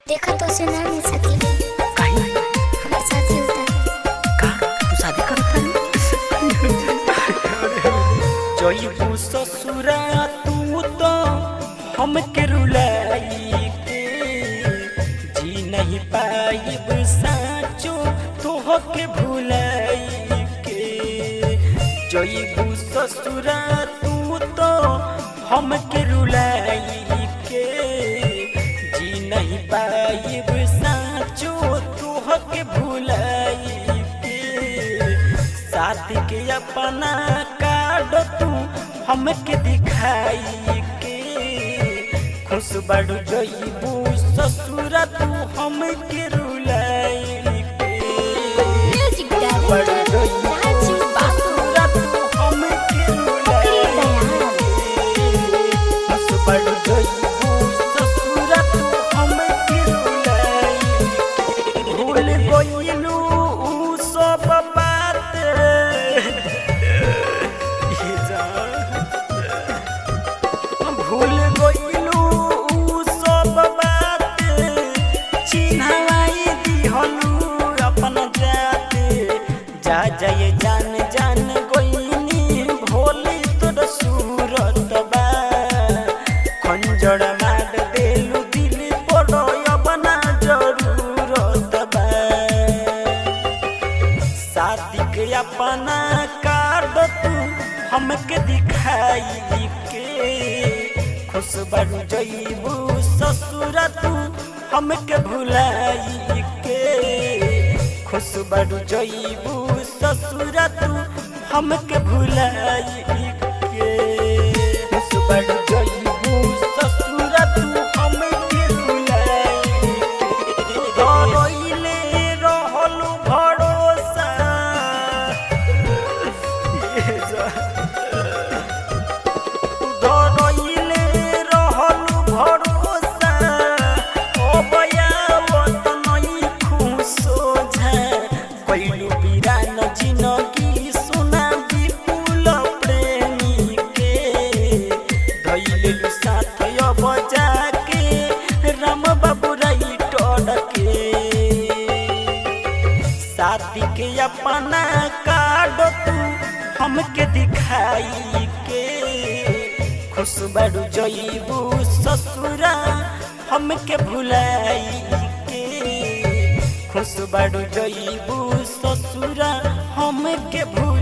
देखा तो उसे ना मिल सकी। काहे? हमारे साथ ही होता है। का तू शादी करत जइबू ससुरा तू तो हमके रुलाई के जी नहीं पाइब साचो तोहके भुलाई के जइबू ससुरा तू तो हमके रुलाई के जी नहीं पाइब साचो तोहके भुलाई के साथी के अपना कार्ड तू हमके दिखाई के खुश बड़ू जइबू ससुरा तू हमके रुलाई के म्यूजिक बड़ू डायरेक्टर जइबू राजू बाबू ससुरा तू हमके पकड़ी रुलाई दयाल। खुश बड़ू जइबू ससुरा तू हमके रुलाई भूल गइलू उ सब बात ये जा भूल गइलू उ सब बात चिन्हवाई दिहलू अपन जाते जा जाए जान जान गइनी भोली तोर सूरत बा खंजर मार देलू दिल पड़ो अपना जरूरत बा शादी के अपना कार्ड तू हमके दिखाई के खुश बन जइबू ससुरा तू हमके भुलाई के खुश बन जइबू ससुरा तू हमके भुलाई के खुश बन जइबू ससुरा तू हमके भुलाई के रोइले रहलू भरोसा ये जा धरइले रहलू भरोसा ओ बयावत नहीं खुशो झा कइलू बिरान जिनगी सुना विपुल प्रेमी के धइलेलू साथ अब जाके राम बाबू राइटर के शादी के अपना कार्ड तू हमके दिखाई के खुश बड़ू जइबू ससुरा हमके भुलाई के खुश बड़ू जइबू ससुरा हमके भुलाई